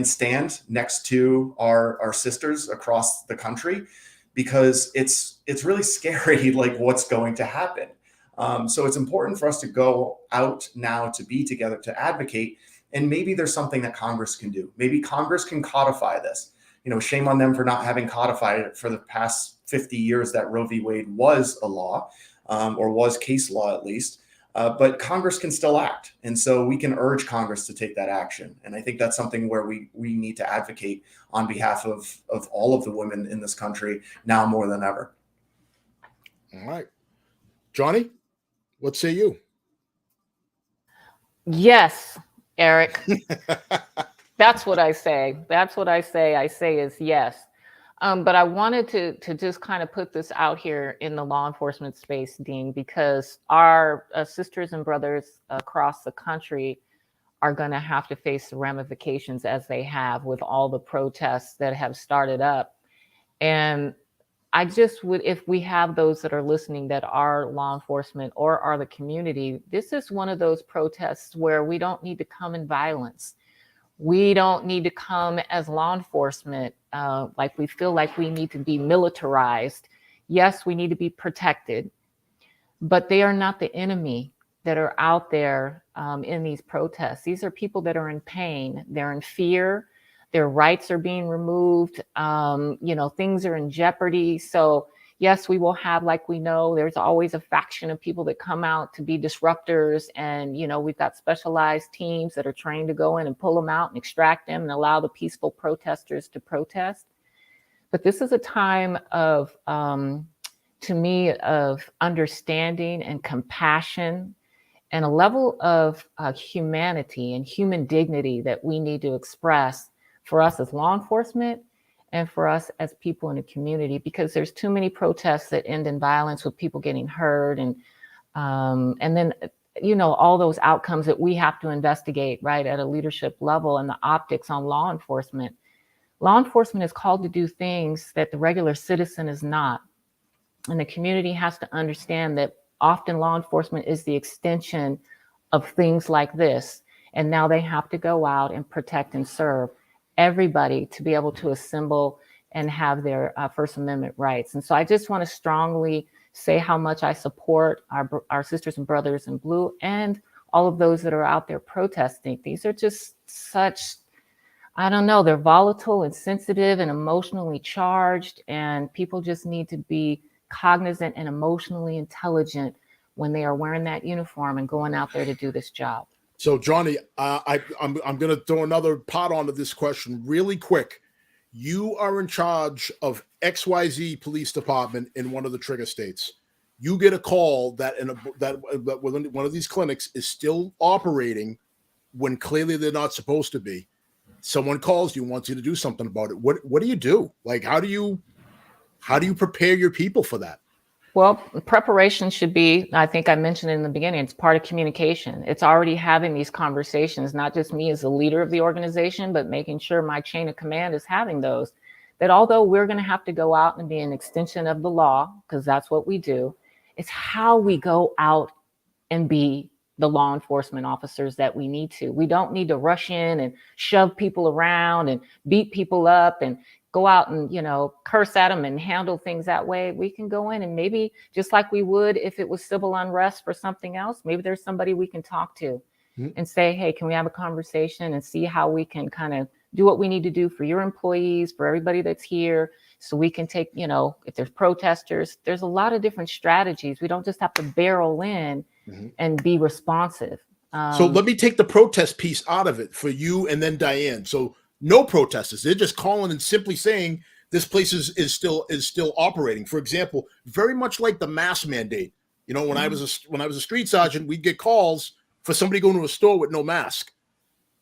stand next to our sisters across the country, because it's really scary, like what's going to happen. So it's important for us to go out now, to be together, to advocate. And maybe there's something that Congress can do. Maybe Congress can codify this. Shame on them for not having codified it for the past 50 years that Roe v. Wade was a law, or was case law at least. But Congress can still act. And so we can urge Congress to take that action. And I think that's something where we need to advocate on behalf of all of the women in this country now more than ever.
All right. Jonni, what say you?
Yes, Eric. That's what I say. That's what I say. I say is yes. But I wanted to just kind of put this out here in the law enforcement space, Dean, because our sisters and brothers across the country are going to have to face the ramifications, as they have with all the protests that have started up. And I just would, if we have those that are listening that are law enforcement or are the community, this is one of those protests where we don't need to come in violence. We don't need to come as law enforcement like we feel like we need to be militarized. Yes, we need to be protected, but they are not the enemy that are out there in these protests. These are people that are in pain. They're in fear. Their rights are being removed. Things are in jeopardy. So yes, we will have, like we know, there's always a faction of people that come out to be disruptors. And, we've got specialized teams that are trained to go in and pull them out and extract them and allow the peaceful protesters to protest. But this is a time of, to me, of understanding and compassion and a level of humanity and human dignity that we need to express for us as law enforcement and for us as people in the community, because there's too many protests that end in violence with people getting hurt. And then, all those outcomes that we have to investigate, right, at a leadership level, and the optics on law enforcement. Law enforcement is called to do things that the regular citizen is not. And the community has to understand that often law enforcement is the extension of things like this. And now they have to go out and protect and serve everybody to be able to assemble and have their First Amendment rights. And so I just want to strongly say how much I support our sisters and brothers in blue and all of those that are out there protesting. These are just such, I don't know, they're volatile and sensitive and emotionally charged, and people just need to be cognizant and emotionally intelligent when they are wearing that uniform and going out there to do this job.
So, Jonni, I'm going to throw another pot onto this question really quick. You are in charge of XYZ police department in one of the trigger states. You get a call that one of these clinics is still operating when clearly they're not supposed to be. Someone calls you, wants you to do something about it. What do you do? Like, how do you prepare your people for that?
Well, preparation should be, I think I mentioned in the beginning, it's part of communication. It's already having these conversations, not just me as the leader of the organization, but making sure my chain of command is having those. That although we're going to have to go out and be an extension of the law, because that's what we do, it's how we go out and be the law enforcement officers that we need to. We don't need to rush in and shove people around and beat people up and go out and, curse at them and handle things that way. We can go in and maybe just like we would if it was civil unrest for something else, maybe there's somebody we can talk to and say, hey, can we have a conversation and see how we can kind of do what we need to do for your employees, for everybody that's here, so we can take, if there's protesters, there's a lot of different strategies. We don't just have to barrel in and be responsive.
So let me take the protest piece out of it for you and then Diane. So no protesters. They're just calling and simply saying this place is still operating. For example, very much like the mask mandate. When I was a street sergeant, we'd get calls for somebody going to a store with no mask.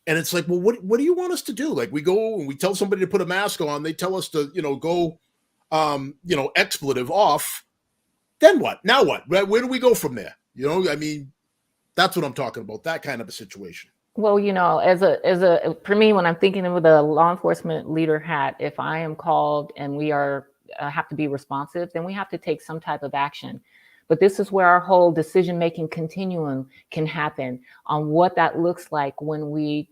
And it's like, well, what do you want us to do? Like, we go and we tell somebody to put a mask on. They tell us to, go, expletive off. Then what? Now what? Where do we go from there? That's what I'm talking about. That kind of a situation.
Well, for me, when I'm thinking of the law enforcement leader hat, if I am called and we have to be responsive, then we have to take some type of action. But this is where our whole decision-making continuum can happen on what that looks like when we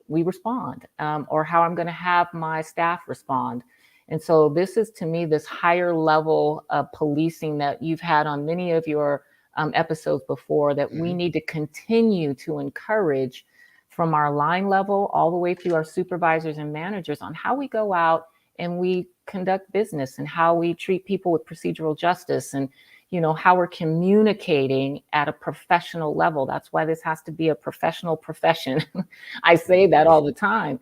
respond, or how I'm going to have my staff respond. And so this is, to me, this higher level of policing that you've had on many of your episodes before, that we need to continue to encourage from our line level all the way through our supervisors and managers on how we go out and we conduct business, and how we treat people with procedural justice, and how we're communicating at a professional level. That's why this has to be a professional profession. I say that all the time,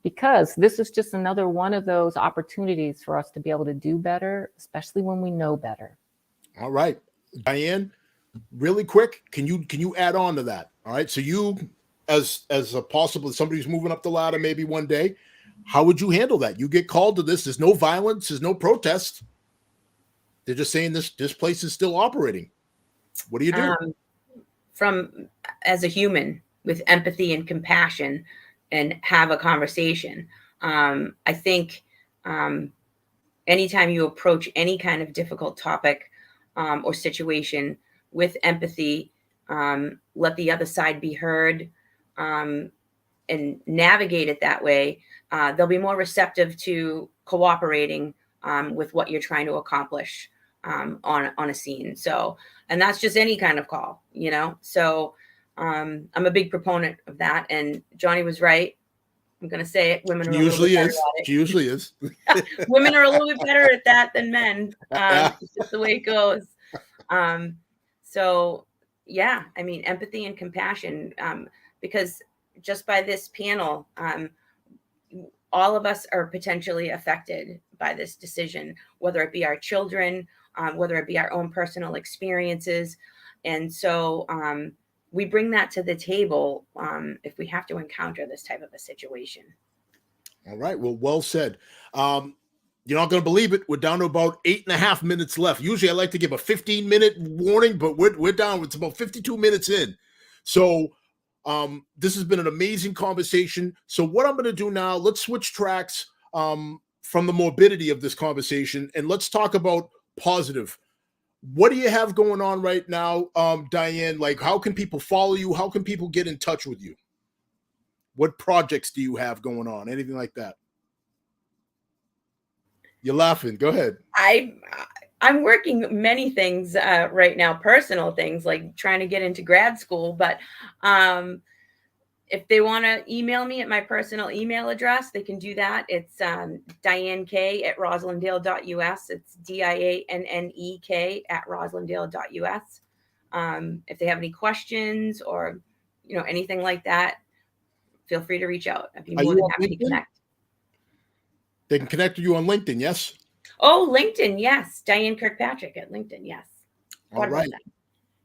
because this is just another one of those opportunities for us to be able to do better, especially when we know better.
All right, Diane, really quick, can you add on to that? All right, so you, as a possible somebody who's moving up the ladder maybe one day, how would you handle that? You get called to this. There's no violence. There's no protest. They're just saying this place is still operating. What do you do?
From as a human with empathy and compassion, and have a conversation. I think anytime you approach any kind of difficult topic or situation with empathy, let the other side be heard, and navigate it that way, they'll be more receptive to cooperating with what you're trying to accomplish on a scene. So, and that's just any kind of call, so I'm a big proponent of that. And Jonni was right. I'm going to say it. Women are
She usually is.
Women are a little bit better at that than men. It's just the way it goes. So yeah, I mean, empathy and compassion, because just by this panel, all of us are potentially affected by this decision, whether it be our children, whether it be our own personal experiences. And so we bring that to the table if we have to encounter this type of a situation.
All right. Well said. You're not going to believe it. We're down to about 8.5 minutes left. Usually I like to give a 15-minute warning, but we're down. It's about 52 minutes in. So this has been an amazing conversation. So what I'm going to do now, let's switch tracks from the morbidity of this conversation, and let's talk about positive. What do you have going on right now, Diane? Like, how can people follow you? How can people get in touch with you? What projects do you have going on? Anything like that? You're laughing. Go ahead.
I'm working many things right now, personal things like trying to get into grad school. But if they want to email me at my personal email address, they can do that. It's diannek@roslindale.us. It's DIANNEK@roslindale.us. If they have any questions or anything like that, feel free to reach out. I'd be more than happy to connect.
They can connect with you on LinkedIn, yes?
Oh, LinkedIn, yes. Diane Kirkpatrick at LinkedIn, yes.
All right.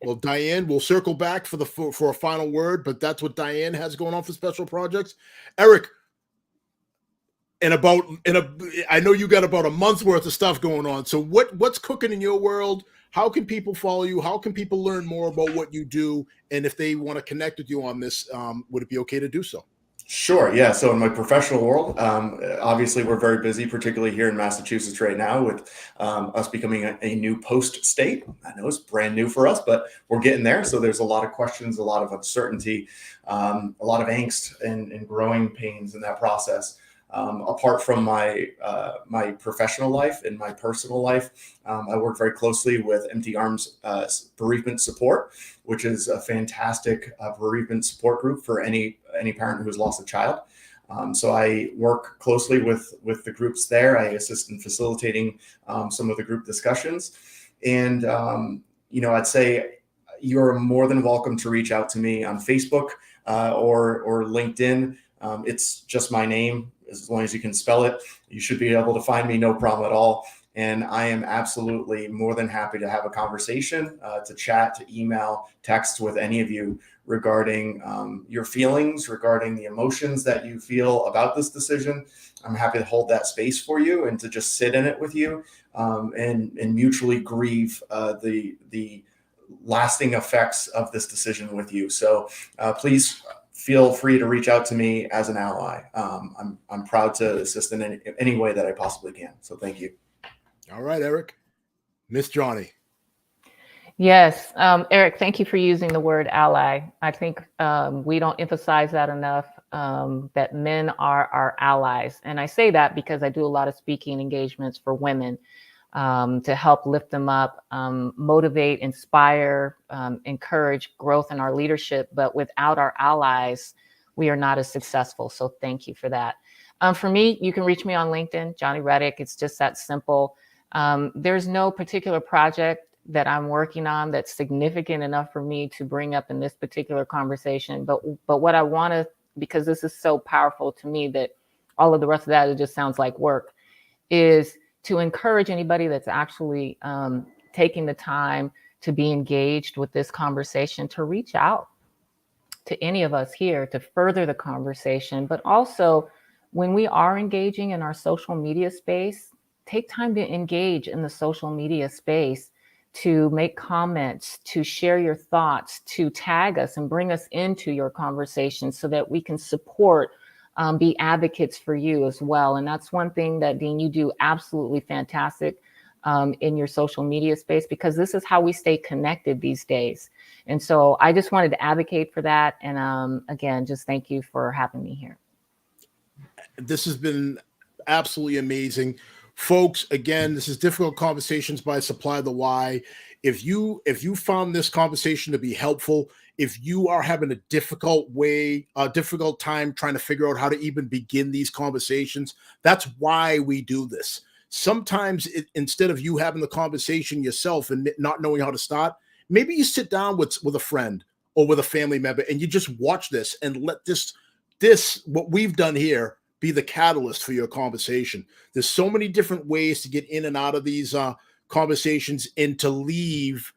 Well, Diane, we'll circle back for a final word, but that's what Diane has going on for special projects. Eric, I know you got about a month's worth of stuff going on. So what's cooking in your world? How can people follow you? How can people learn more about what you do? And if they want to connect with you on this, would it be okay to do so?
Sure. Yeah. So in my professional world, obviously we're very busy, particularly here in Massachusetts right now with us becoming a new post state. I know it's brand new for us, but we're getting there. So there's a lot of questions, a lot of uncertainty, a lot of angst and growing pains in that process. Apart from my professional life and my personal life, I work very closely with Empty Arms Bereavement Support, which is a fantastic bereavement support group for any parent who has lost a child. So I work closely with the groups there. I assist in facilitating some of the group discussions. And, I'd say you're more than welcome to reach out to me on Facebook or LinkedIn. It's just my name. As long as you can spell it, you should be able to find me, no problem at all. And I am absolutely more than happy to have a conversation, to chat, to email, text with any of you regarding your feelings, regarding the emotions that you feel about this decision. I'm happy to hold that space for you and to just sit in it with you and mutually grieve the lasting effects of this decision with you. So please feel free to reach out to me as an ally. I'm proud to assist in any way that I possibly can. So thank you.
All right, Eric. Miss Jonni.
Yes, Eric, thank you for using the word ally. I think we don't emphasize that enough, that men are our allies. And I say that because I do a lot of speaking engagements for women to help lift them up, motivate, inspire, encourage growth in our leadership. But without our allies, we are not as successful. So thank you for that. For me, you can reach me on LinkedIn, Jonni Reddick. It's just that simple. There's no particular project that I'm working on that's significant enough for me to bring up in this particular conversation. But what I want to, because this is so powerful to me that all of the rest of that, it just sounds like work, is to encourage anybody that's actually taking the time to be engaged with this conversation to reach out to any of us here to further the conversation. But also, when we are engaging in our social media space, take time to engage in the social media space, to make comments, to share your thoughts, to tag us and bring us into your conversation so that we can support, be advocates for you as well. And that's one thing that, Dean, you do absolutely fantastic in your social media space, because this is how we stay connected these days. And so I just wanted to advocate for that. And again, just thank you for having me here.
This has been absolutely amazing. Folks, again, this is Difficult Conversations by Supply the Why. If you found this conversation to be helpful, if you are having a difficult time trying to figure out how to even begin these conversations, that's why we do this. Sometimes instead of you having the conversation yourself and not knowing how to start, maybe you sit down with a friend or with a family member and you just watch this and let this what we've done here be the catalyst for your conversation. There's so many different ways to get in and out of these conversations and to leave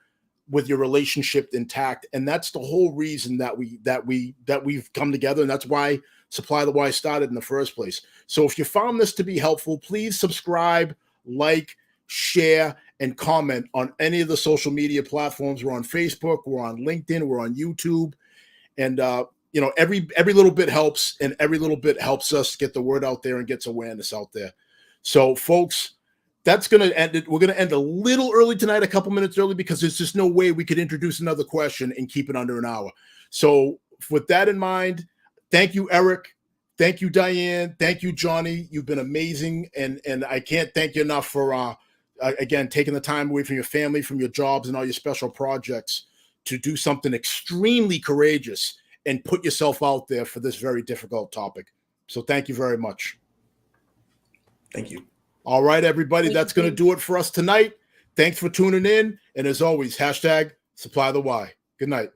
with your relationship intact. And that's the whole reason that we've come together. And that's why Supply the Why started in the first place. So if you found this to be helpful, please subscribe, like, share, and comment on any of the social media platforms. We're on Facebook, we're on LinkedIn, we're on YouTube. And every little bit helps, and every little bit helps us get the word out there and gets awareness out there. So, folks, that's going to end it. We're going to end a little early tonight, a couple minutes early, because there's just no way we could introduce another question and keep it under an hour. So, with that in mind, thank you, Eric. Thank you, Diane. Thank you, Jonni. You've been amazing, and I can't thank you enough for again taking the time away from your family, from your jobs, and all your special projects to do something extremely courageous and put yourself out there for this very difficult topic. So thank you very much.
Thank you.
All right, everybody, that's going to do it for us tonight. Thanks for tuning in. And as always, #Supply the Why. Good night.